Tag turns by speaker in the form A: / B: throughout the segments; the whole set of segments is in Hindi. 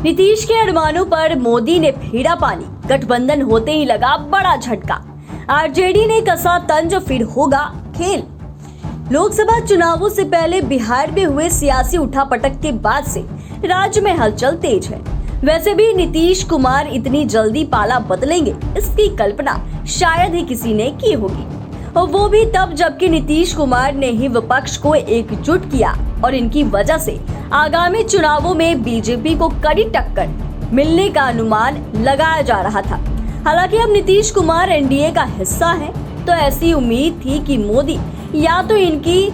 A: नीतीश के अरमानों पर मोदी ने फेरा पानी, गठबंधन होते ही लगा बड़ा झटका। आरजेडी ने कसा तंज, फिर होगा खेल। लोकसभा चुनावों से पहले बिहार में हुए सियासी उठापटक के बाद से राज्य में हलचल तेज है। वैसे भी नीतीश कुमार इतनी जल्दी पाला बदलेंगे, इसकी कल्पना शायद ही किसी ने की होगी, और वो भी तब जबकि नीतीश कुमार ने ही विपक्ष को एकजुट किया और इनकी वजह से आगामी चुनावों में बीजेपी को कड़ी टक्कर मिलने का अनुमान लगाया जा रहा था। हालांकि अब नीतीश कुमार एनडीए का हिस्सा है, तो ऐसी उम्मीद थी कि मोदी या तो इनकी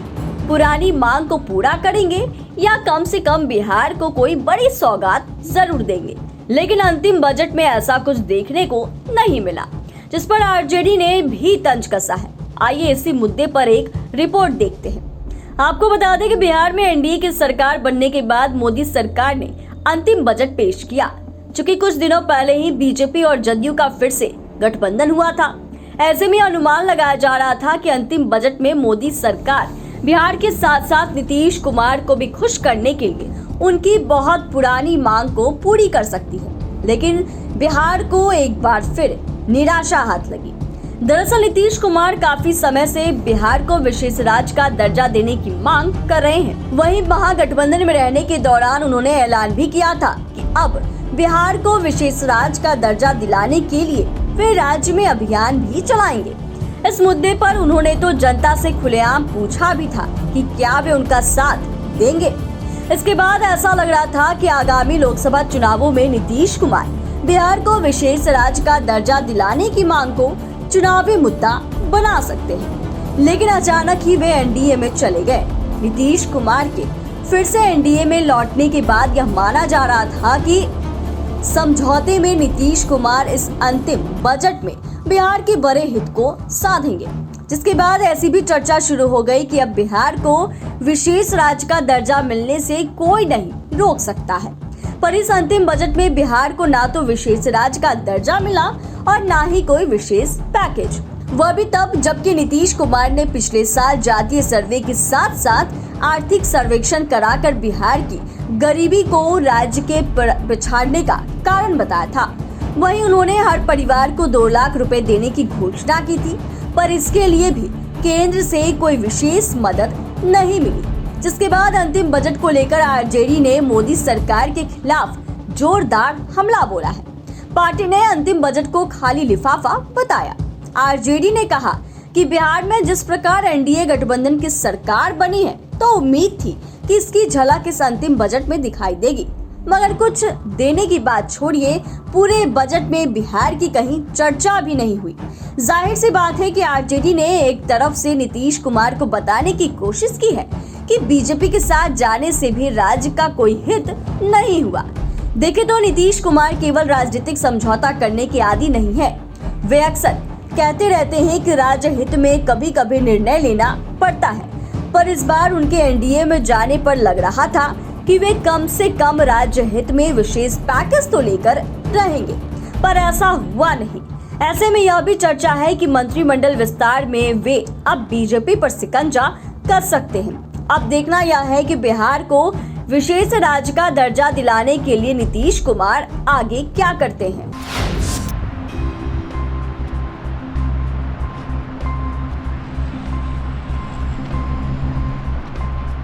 A: पुरानी मांग को पूरा करेंगे या कम से कम बिहार को कोई बड़ी सौगात जरूर देंगे। लेकिन अंतिम बजट में ऐसा कुछ देखने को नहीं मिला, जिस पर आरजेडी ने भी तंज कसा है। आइए इसी मुद्दे पर एक रिपोर्ट देखते हैं। आपको बता दें कि बिहार में एनडीए की सरकार बनने के बाद मोदी सरकार ने अंतिम बजट पेश किया। चूंकि कुछ दिनों पहले ही बीजेपी और जदयू का फिर से गठबंधन हुआ था, ऐसे में अनुमान लगाया जा रहा था कि अंतिम बजट में मोदी सरकार बिहार के साथ साथ नीतीश कुमार को भी खुश करने के लिए उनकी बहुत पुरानी मांग को पूरी कर सकती है। लेकिन बिहार को एक बार फिर निराशा हाथ लगी। दरअसल नीतीश कुमार काफी समय से बिहार को विशेष राज्य का दर्जा देने की मांग कर रहे हैं। वहीं महागठबंधन में रहने के दौरान उन्होंने ऐलान भी किया था कि अब बिहार को विशेष राज्य का दर्जा दिलाने के लिए वे राज्य में अभियान भी चलाएंगे। इस मुद्दे पर उन्होंने तो जनता से खुलेआम पूछा भी था कि क्या वे उनका साथ देंगे। इसके बाद ऐसा लग रहा था कि आगामी लोकसभा चुनावों में नीतीश कुमार बिहार को विशेष राज्य का दर्जा दिलाने की मांग को चुनावी मुद्दा बना सकते हैं। लेकिन अचानक ही वे एनडीए में चले गए। नीतीश कुमार के फिर से एनडीए में लौटने के बाद यह माना जा रहा था कि समझौते में नीतीश कुमार इस अंतिम बजट में बिहार के बड़े हित को साधेंगे, जिसके बाद ऐसी भी चर्चा शुरू हो गई कि अब बिहार को विशेष राज्य का दर्जा मिलने से कोई नहीं रोक सकता है। पर इस अंतिम बजट में बिहार को ना तो विशेष राज्य का दर्जा मिला और ना ही कोई विशेष पैकेज, वह भी तब जबकि नीतीश कुमार ने पिछले साल जातीय सर्वे के साथ साथ आर्थिक सर्वेक्षण कराकर बिहार की गरीबी को राज्य के पिछाड़ने का कारण बताया था। वहीं उन्होंने हर परिवार को 2 लाख रुपए देने की घोषणा की थी, पर इसके लिए भी केंद्र से कोई विशेष मदद नहीं मिली। जिसके बाद अंतिम बजट को लेकर आरजेडी ने मोदी सरकार के खिलाफ जोरदार हमला बोला है। पार्टी ने अंतिम बजट को खाली लिफाफा बताया। आरजेडी ने कहा कि बिहार में जिस प्रकार एनडीए गठबंधन की सरकार बनी है, तो उम्मीद थी कि इसकी झलक इस अंतिम बजट में दिखाई देगी, मगर कुछ देने की बात छोड़िए, पूरे बजट में बिहार की कहीं चर्चा भी नहीं हुई। जाहिर सी बात है कि आरजेडी ने एक तरफ से नीतीश कुमार को बताने की कोशिश की है कि बीजेपी के साथ जाने से भी राज्य का कोई हित नहीं हुआ। देखे तो नीतीश कुमार केवल राजनीतिक समझौता करने के आदी नहीं है। वे अक्सर कहते रहते हैं कि राज्य हित में कभी कभी निर्णय लेना पड़ता है, पर इस बार उनके एनडीए में जाने पर लग रहा था कि वे कम से कम राज्य हित में विशेष पैकेज तो लेकर रहेंगे, पर ऐसा हुआ नहीं। ऐसे में यह भी चर्चा है कि मंत्रिमंडल विस्तार में वे अब बीजेपी पर शिकंजा कर सकते हैं। अब देखना यह है कि बिहार को विशेष राज्य का दर्जा दिलाने के लिए नीतीश कुमार आगे क्या करते हैं।